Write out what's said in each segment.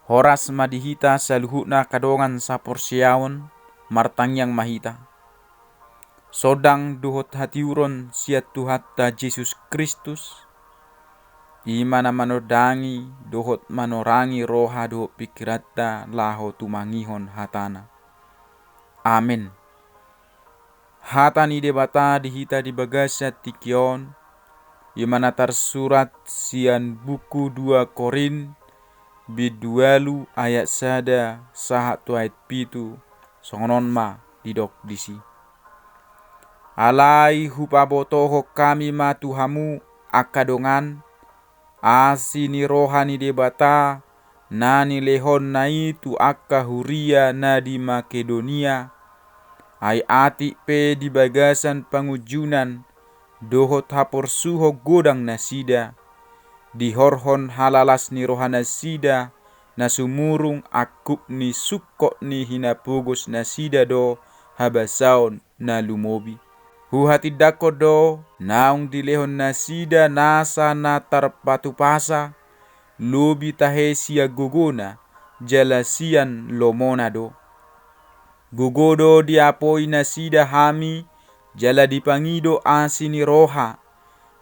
Horas madihita saluhutna kadongan saporsiaon martang yang mahita. Sodang duhot hatiuron siat tuhatta Jesus Kristus. Imana manodangi dohot manorangi roha dohot pikiratta laho tumangihon hatana. Amin. Hatani debata dihita di bagasa tikion. Imana tersurat sian buku 2 Korin bidualu ayat sada sahat tu ayat pitu songonon ma didok disi. Alai hupabotoho kami ma tuhamu akadongan asini rohani debata nani lehon na itu akka huria na di Makedonia ai ati pe di bagasan pangujunan dohot hapor suho godang nasida di horhon halalas ni rohana sida na sumurung akup ni sukko ni hinapugos na sida do habasaon na lumobi. Huhati dako do naung dilehon na sida nasa na tarpatupasa lobi tahe sia gogona jalasian lomona do. Gogodo diapoi na sida hami jala dipangido asini roha.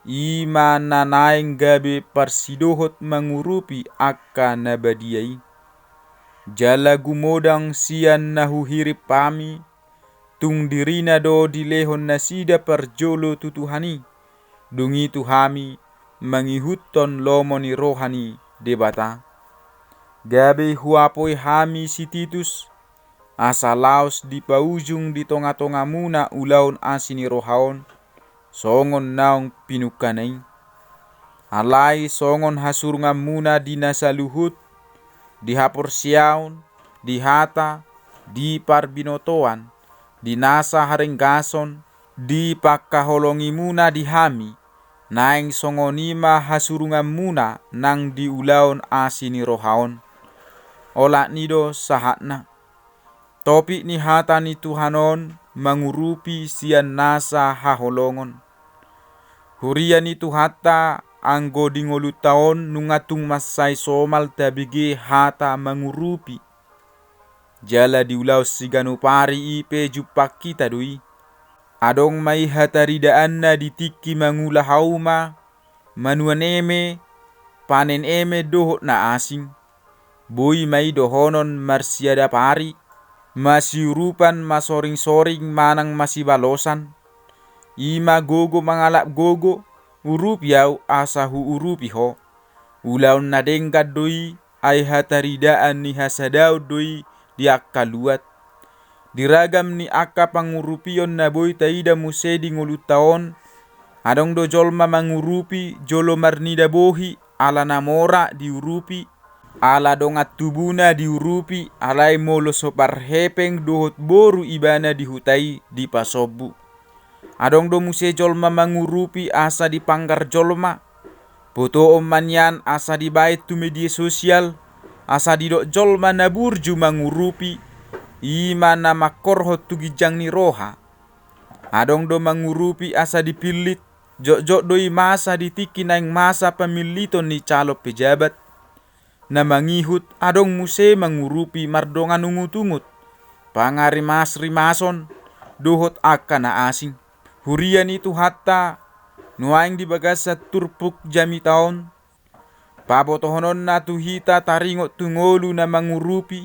Ima nanaing gabe parsidohot mangurupi akka nabadiai. Jala gumodang sian nahuhirip pami. Tung dirina do dilehon nasida parjolo tutuhani. Dungi tuhami mangihuton lomoni rohani debata. Gabe huapoi hami si Titus. Asalaos di paujung di tonga-tonga muna ulaun asini rohaon. Songon naung pinukanai. Alai songon hasurunga muna di nasaluhut, di haporsiaun, di hata, di parbinotoan, di nasa harenggason, di pakaholongi muna di hami, naing songonima hasurunga muna nang di ulaun asini rohaon. Olak nido sahatna. Topi ni hata ni Tuhanon mangurupi sian nasa haholongon. Hurian itu hatta anggo dingolu taon nungatung masai somal tabige hata mangurupi. Jala diulau siganu pari ipe jupak kita dui. Adong mai hataridaan na ditiki mangula hauma. Manuan eme, panen eme dohot na asing. Boi mai dohonon marsiada pari. Masiurupan masoring-soring manang masibalosan. Ima gogo mangalap gogo, urupi au asahu urupi ho. Ulaun nadengkat doi, ai hataridaan ni hasadau doi diakaluat. Diragam ni akka pangurupion na boy taida musedi ngulut taon. Adong do jolma mangurupi jolo marnida bohi ala namora diurupi. Ala dongat tubuna diurupi alai molo sopar hepeng dohot boru ibana dihutai di pasobu. Adong do muse jolma mangurupi asa di panggar jolma. Poto manyan asa di bait tu media sosial. Asa di dok jolma naburju mangurupi. Ima nama korhot tu gijang ni roha. Adong do mangurupi asa dipilit. Jok-jok doi masa ditiki naing masa pemiliton ni calo pejabat. Na mangihut adong muse mangurupi mardongan ungut-ungut. Pangarimas-rimason dohot akka na asing. Hurian itu hatta nuaing di bagasa turpuk jami taon. Pabotohonon na tuhita taringot tungolu na mangurupi.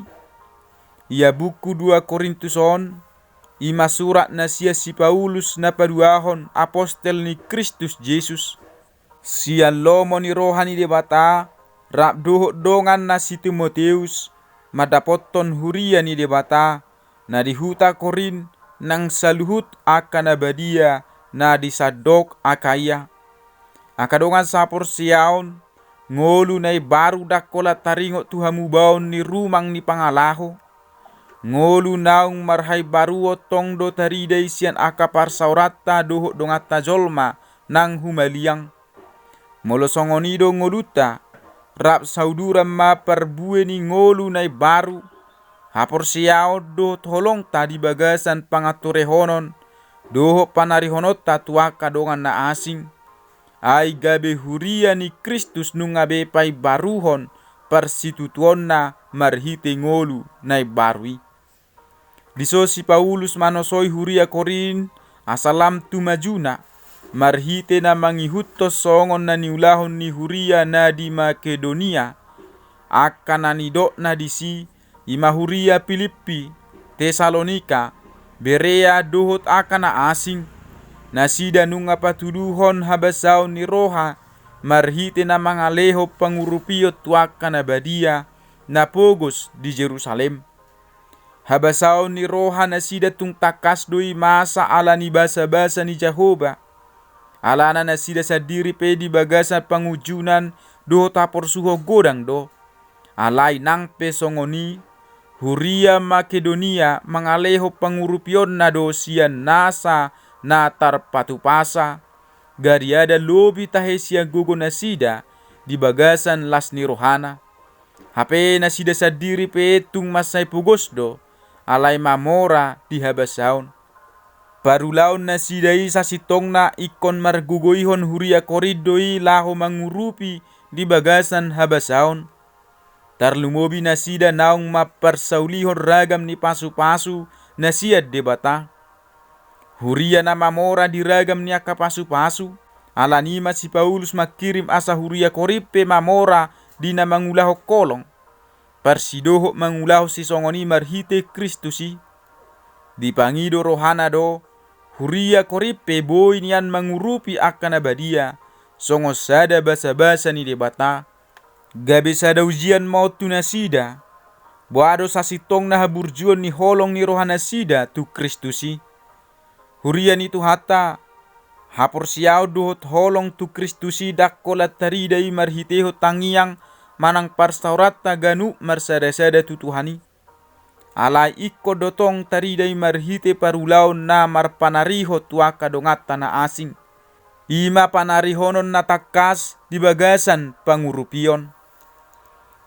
Ia buku 2 Korintuson. Ima surat na sia si Paulus na paduahon apostel ni Kristus Jesus. Sian lomo ni rohani debata. Rap dohot dongan na si Timoteus. Madapoton hurian ni debata. Na di huta Korin. Nang saluhut akan abadia na disadok akaya. Akadongan sapor siaon. Ngolu nai baru dakola taringot tuhamu baon ni rumang ni pangalaho. Ngolu naung marhai baruo tong do taridai sian akapar saurata dohot dongata jolma nang humaliang. Molo songonido ngoluta. Rap saudura ma perbue ni ngolu nai baru. Hapor siao do tolong tadi bagasan pangaturehonon doho panarihonot tatuaka dongan na asing. Ai gabe huria ni Kristus nungabe pai baruhon persitutuonna marhite ngolu nai barui. Diso si Paulus manosoi huria Korin asalam tu majuna marhite na mangihutto songon na niulahon ni huria na di Makedonia akan nanidok na disi ima huria Filipi Tesalonika Berea dohot akan na asing nasida nunga patuduhon habasaw ni roha marhite na mga leho pangurupiyot tuaka na badia na pogos di Jerusalem. Habasaw ni roha nasida tung takas doi masa ala ni basa-basa ni Jehovah. Alana nasida sa diri pe di bagasan pangujunan do tapor suho godang do. Alay nang pesongoni huria Makedonia mangaleho pangurupion na do siyan nasa na tarpatupasa. Gariada lobi tahe siya gugo nasida di bagasan las ni rohana. Hape nasida sa diri pe tung masay pugos do. Alay mamora di habasaon. Parulaon na sidai sa sitong na ikon margugoihon huria koridoi laho mangurupi di bagasan habasaon. Tarlumobi na sida naong maparsaulihon ragam ni pasu-pasu na siyad debata. Huria na mamora di ragam niya kapasu-pasu. Alanima si Paulus makirim asa huria koripe mamora di na mangulaho kolong. Persidoho mangulaho si songoni marhite Kristusi. Di pangido rohana do, huria koripe boy niyan mangurupi akan abadia. Songos sada basa-basa ni debata. Gabe sada ujian maut tu nasida. Buado sa sitong na haburjuan ni holong ni rohana sida tu Kristusi. Huria ni tu hata. Hapor siyaw dohot holong tu Kristusi dakolat taridai marhiteho tangiyang manang parstaurat na ganu marsada-sada tutuhani. Alay ikko dotong tariday marhite parulaw na marpanariho tuaka dongata na asing. Ima panarihonon na takas di bagasan pangurupion.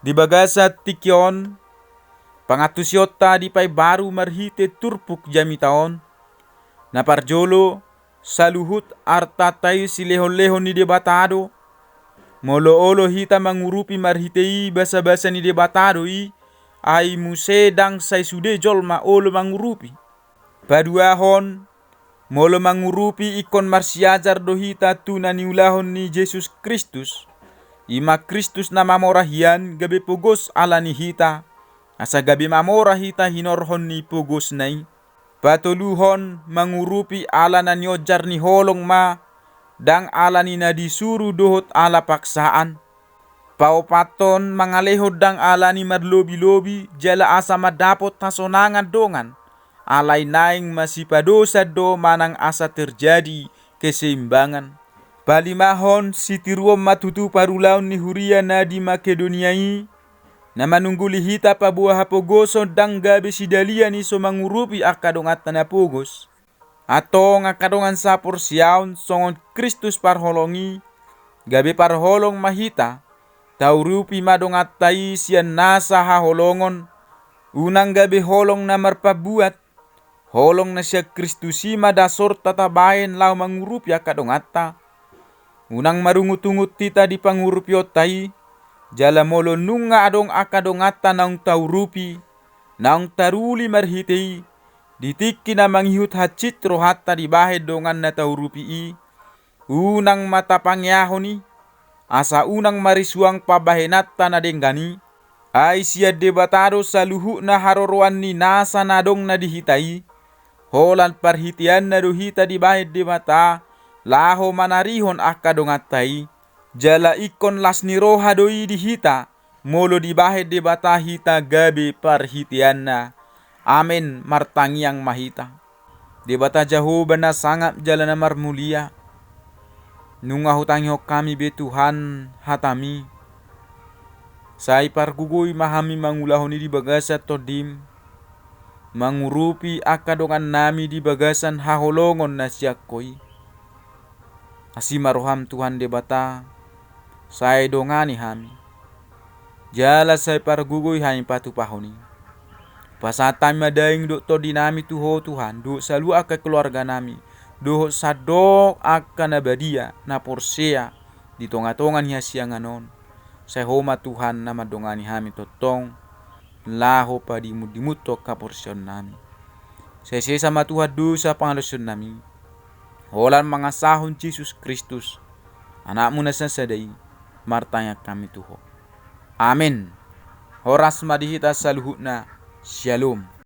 Di bagasat tikyon, pangatusyota di pay baru marhite turpuk jamitaon. Naparjolo, saluhut arta tayo si lehon-lehon ni debatado. Molo-olo hita mangurupi marhitei basa-basa ni debatado ay musedang say sude jolma olo mangurupi. Paduahon, molo mangurupi ikon marsiajar do hita tu naniulahon ni Jesus Kristus. Ima Kristus na mamorahian gabi pugos ala ni hita. Asa gabi mamora hita hinorhon ni pugos nai. Patuluhon mangurupi ala na nyojar ni holong ma. Dang ala ni na disuru dohot ala paksaan. Paupaton mangalehod dang ala ni marlobi-lobi jala asa madapot tasonangan dongan. Alay naing masipadosa do manang asa terjadi keseimbangan. Palimahon si tiruom matutu parulaon ni huria na di Makedoniai. Na manungguli hita pabuah hapogoso dang gabi sidalia ni so mangurupi akadongat na pugos. Ato nga kadongan sa porsiyaon songon Kristus parholongi, gabi parholong mahita, taurupi madongat tayi siyan nasa haholongon, unang gabi holong na marpabuat, holong na siya Kristusi madasor tatabayan lau mangurupi akadongata, unang marungutungut tita di pangurupyot tayi, jala molo nunga adong akadongata naong taurupi, naong taruli marhitei, ditiki na manghihut hacit rohata di bahe dongan na taurupi unang matapangyahon ni asa unang marisuang pabahenata na denggani ay siya debatado sa luhu na haroroan ni nasa nadong na dihitai holan parhitian na duhita di bahe debata laho manarihon akadongatai jala ikon las ni roha doi dihita molo di bahe debata hita gabi parhitian na. Amin martangiang mahita. Debata Jehovah na sangat jalan na marmulia. Nunga hutangi kami be Tuhan hatami. Say pargugoy mahami mangulahon di bagasan todim. Mangurupi akadongan nami di bagasan haholongon na siyakoy. Asimaroham Tuhan debata. Say dongani hami. Jala say pargugoy hami patupahoni. Pasatan madaing do to dinami tuho Tuhan, do salu aka keluarga nami, do sadok aka nabadia na porsea di tonga-tongan niya siya nganon. sehoma Tuhan nama dongani hami totong laho dimut to kaporsion nami. Sese sama Tuhan dosa pangalosun nami. Holan mangasahun Yesus Kristus. Anakmu nasa sadai martanya kami Tuhan. Amin. Horas madihita saluhutna. Shalom.